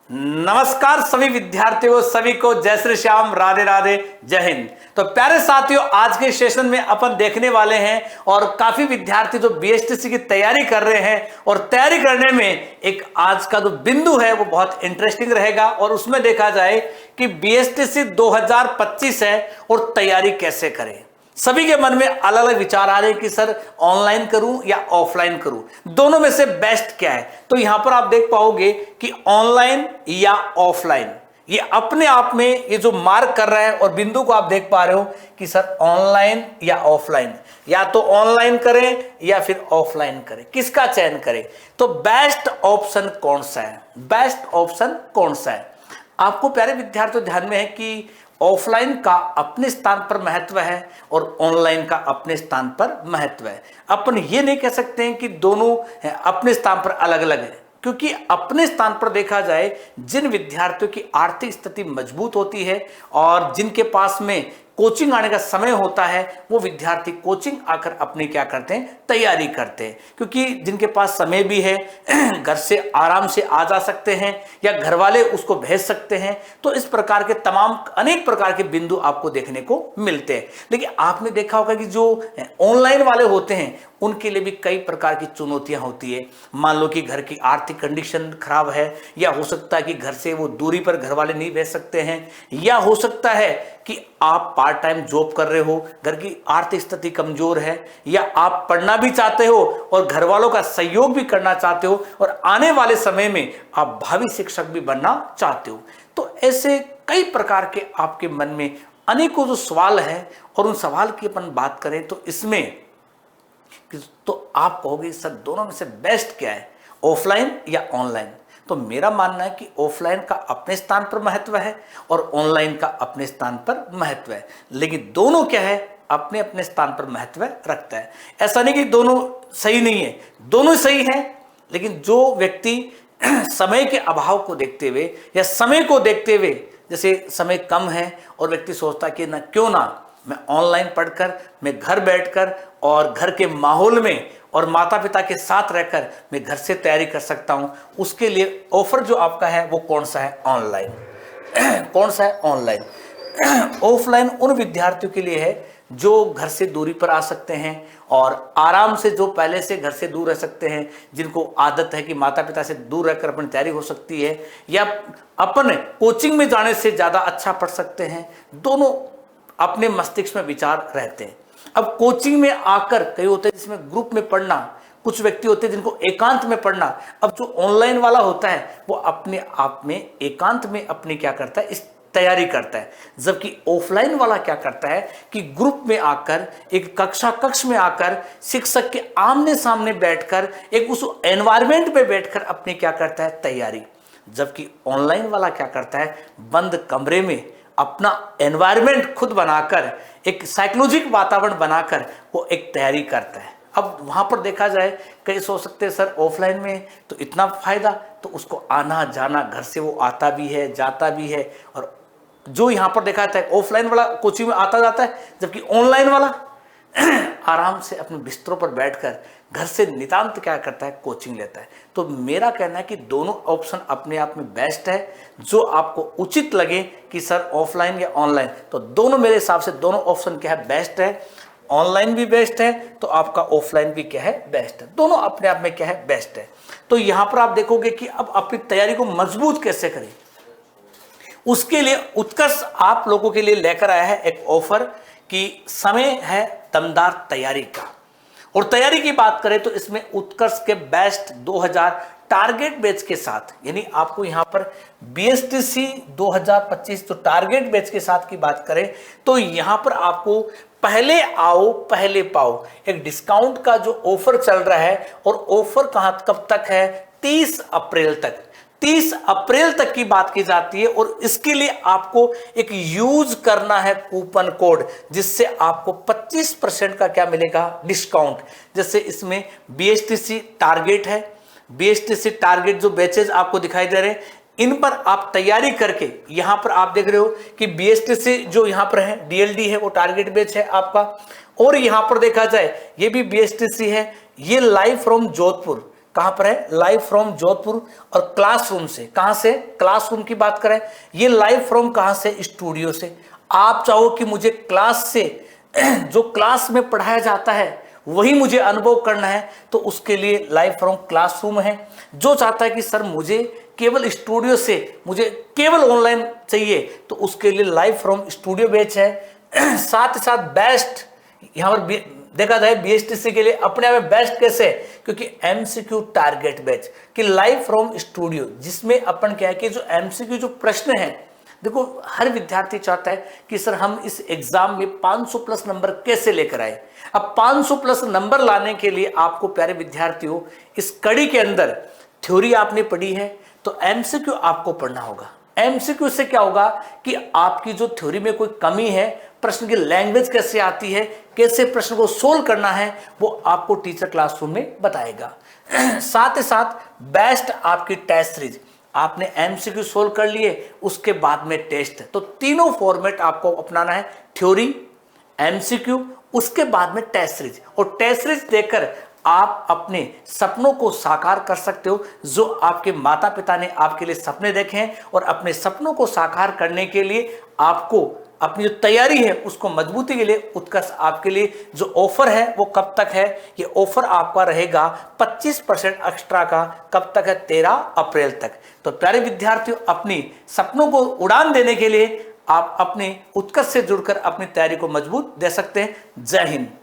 नमस्कार सभी विद्यार्थियों, सभी को जय श्री श्याम, राधे राधे, जय हिंद। तो प्यारे साथियों, आज के सेशन में अपन देखने वाले हैं और काफी विद्यार्थी जो बीएसटीसी की तैयारी कर रहे हैं और तैयारी करने में एक आज का जो बिंदु है वो बहुत इंटरेस्टिंग रहेगा और उसमें देखा जाए कि बीएसटीसी 2025 है और तैयारी कैसे करें। सभी के मन में अलग अलग विचार आ रहे हैं कि सर ऑनलाइन करूं या ऑफलाइन करूं, दोनों में से बेस्ट क्या है। तो यहां पर आप देख पाओगे कि ऑनलाइन या ऑफलाइन, ये अपने आप में ये जो मार्क कर रहा है और बिंदु को आप देख पा रहे हो कि सर ऑनलाइन या ऑफलाइन, या तो ऑनलाइन करें या फिर ऑफलाइन करें, किसका चयन करें। तो बेस्ट ऑप्शन कौन सा है, बेस्ट ऑप्शन कौन सा है। आपको प्यारे विद्यार्थियों ध्यान में है कि ऑफलाइन का अपने स्थान पर महत्व है और ऑनलाइन का अपने स्थान पर महत्व है। अपन ये नहीं कह सकते हैं कि दोनों अपने स्थान पर अलग अलग है, क्योंकि अपने स्थान पर देखा जाए जिन विद्यार्थियों की आर्थिक स्थिति मजबूत होती है और जिनके पास में कोचिंग आने का समय होता है, वो विद्यार्थी कोचिंग आकर अपने क्या करते हैं, तैयारी करते हैं। क्योंकि जिनके पास समय भी है, घर से आराम से आ जा सकते हैं या घर वाले उसको भेज सकते हैं। तो इस प्रकार के तमाम अनेक प्रकार के बिंदु आपको देखने को मिलते हैं। लेकिन आपने देखा होगा कि जो ऑनलाइन वाले होते हैं उनके लिए भी कई प्रकार की चुनौतियां होती है। मान लो कि घर की आर्थिक कंडीशन खराब है, या हो सकता है कि घर से वो दूरी पर घर वाले नहीं भेज सकते हैं, या हो सकता है कि आप पार्ट टाइम जॉब कर रहे हो, घर की आर्थिक स्थिति कमजोर है, या आप पढ़ना भी चाहते हो और घर वालों का सहयोग भी करना चाहते हो और आने वाले समय में आप भावी शिक्षक भी बनना चाहते हो। तो ऐसे कई प्रकार के आपके मन में अनेकों जो सवाल है और उन सवाल की अपन बात करें तो इसमें तो आप कहोगे सर दोनों में से बेस्ट क्या है, ऑफलाइन या ऑनलाइन। तो मेरा मानना है कि ऑफलाइन का अपने स्थान पर महत्व है और ऑनलाइन का अपने स्थान पर महत्व है, लेकिन दोनों क्या है, अपने अपने स्थान पर महत्व रखता है। ऐसा नहीं कि दोनों सही नहीं है, दोनों सही है, लेकिन जो व्यक्ति समय के अभाव को देखते हुए या समय को देखते हुए, जैसे समय कम है और व्यक्ति सोचता है कि ना क्यों ना मैं ऑनलाइन पढ़कर, मैं घर बैठकर और घर के माहौल में और माता पिता के साथ रहकर मैं घर से तैयारी कर सकता हूं, उसके लिए ऑफर जो आपका है वो कौन सा है, ऑनलाइन। कौन सा है, ऑनलाइन। ऑफलाइन उन विद्यार्थियों के लिए है जो घर से दूरी पर आ सकते हैं और आराम से, जो पहले से घर से दूर रह सकते हैं, जिनको आदत है कि माता पिता से दूर रहकर अपनी तैयारी हो सकती है, या अपन कोचिंग में जाने से ज़्यादा अच्छा पढ़ सकते हैं। दोनों अपने मस्तिष्क में विचार रहते हैं। अब कोचिंग में आकर कई होते हैं जिसमें ग्रुप में पढ़ना, कुछ व्यक्ति होते हैं जिनको एकांत में पढ़ना। अब जो ऑनलाइन वाला होता है वो अपने आप में एकांत में अपनी क्या करता है, इस तैयारी करता है, जबकि ऑफलाइन वाला क्या करता है कि ग्रुप में आकर, एक कक्ष में आकर शिक्षक के आमने सामने बैठकर, एक उस एनवायरमेंट में बैठकर अपनी क्या करता है, तैयारी। जबकि ऑनलाइन वाला क्या करता है, बंद कमरे में अपना एनवायरनमेंट खुद बनाकर, एक साइकोलॉजिक वातावरण बनाकर वो एक तैयारी करता है। अब वहां पर देखा जाए, कई सोच सकते हैं सर ऑफलाइन में तो इतना फायदा, तो उसको आना जाना, घर से वो आता भी है जाता भी है, और जो यहाँ पर देखा जाता है ऑफलाइन वाला कोचिंग में आता जाता है, जबकि ऑनलाइन वाला आराम से अपने बिस्तरों पर बैठकर घर से नितांत क्या करता है, कोचिंग लेता है। तो मेरा कहना है कि दोनों ऑप्शन अपने आप में बेस्ट है। जो आपको उचित लगे कि सर ऑफलाइन या ऑनलाइन, तो दोनों मेरे हिसाब से दोनों ऑप्शन क्या है, बेस्ट है। ऑनलाइन भी बेस्ट है तो आपका ऑफलाइन भी क्या है, बेस्ट है। दोनों अपने आप में क्या है, बेस्ट है। तो यहां पर आप देखोगे कि अब अपनी तैयारी को मजबूत कैसे करें, उसके लिए उत्कर्ष आप लोगों के लिए लेकर आया है एक ऑफर कि समय है दमदार तैयारी का। और तैयारी की बात करें तो इसमें उत्कर्ष के बेस्ट 2000 टारगेट बैच के साथ, यानी आपको यहां पर बीएसटीसी 2025 तो टारगेट बैच के साथ की बात करें तो यहां पर आपको पहले आओ पहले पाओ एक डिस्काउंट का जो ऑफर चल रहा है, और ऑफर कहां कब तक है, 30 अप्रैल तक। 30 अप्रैल तक की बात की जाती है और इसके लिए आपको एक यूज करना है कूपन कोड, जिससे आपको 25% का क्या मिलेगा, डिस्काउंट। जैसे इसमें बीएसटीसी टारगेट है, बीएसटीसी टारगेट जो बैचेज आपको दिखाई दे रहे हैं, इन पर आप तैयारी करके, यहां पर आप देख रहे हो कि बीएसटीसी जो यहां पर है डीएलडी है, वो टारगेट बैच है आपका। और यहां पर देखा जाए ये भी बीएसटीसी है, ये लाइव फ्रॉम जोधपुर, कहां पर है, लाइव फ्रॉम जोधपुर। और क्लासरूम से, कहां से, क्लासरूम की बात करें, ये लाइव फ्रॉम कहां से, स्टूडियो से। आप चाहो कि मुझे क्लास से जो क्लास में पढ़ाया जाता है वही मुझे अनुभव करना है, तो उसके लिए लाइव फ्रॉम क्लासरूम है। जो चाहता है कि सर मुझे केवल स्टूडियो से, मुझे केवल ऑनलाइन चाहिए, तो उसके लिए लाइव फ्रॉम स्टूडियो बैच है। साथ ही साथ बेस्ट, यहां पर देखा जाए बीएसटीसी के लिए अपने आप में बेस्ट कैसे है, क्योंकि एमसीक्यू टारगेट बैच कि लाइव फ्रॉम स्टूडियो, जिसमें अपन क्या है कि जो एमसीक्यू जो प्रश्न है, देखो हर विद्यार्थी चाहता है कि सर हम इस एग्जाम में 500 प्लस नंबर कैसे लेकर आए। अब 500 प्लस नंबर लाने के लिए आपको प्यारे विद्यार्थियों, इस कड़ी के अंदर थ्योरी आपने पढ़ी है, तो एमसीक्यू आपको पढ़ना होगा। एमसीक्यू से क्या होगा कि आपकी जो थ्योरी में कोई कमी है, प्रश्न की लैंग्वेज कैसे आती है, कैसे प्रश्न को सोल्व करना है, वो आपको टीचर क्लासरूम में बताएगा। साथ ही साथ बेस्ट आपकी टेस्ट सीरीज, आपने एमसीक्यू सोल्व कर लिए, उसके बाद में टेस्ट, तो तीनों फॉर्मेट आपको अपनाना है, थ्योरी, एमसीक्यू, उसके बाद में टेस्ट सीरीज। और टेस्ट सीरीज देकर आप अपने सपनों को साकार कर सकते हो, जो आपके माता पिता ने आपके लिए सपने देखे हैं। और अपने सपनों को साकार करने के लिए आपको अपनी जो तैयारी है उसको मजबूती के लिए उत्कर्ष आपके लिए जो ऑफर है वो कब तक है, ये ऑफर आपका रहेगा 25% एक्स्ट्रा का। कब तक है, 13 अप्रैल तक। तो प्यारे विद्यार्थियों, अपनी सपनों को उड़ान देने के लिए आप अपने उत्कर्ष से जुड़कर अपनी तैयारी को मजबूत दे सकते हैं। जय हिंद।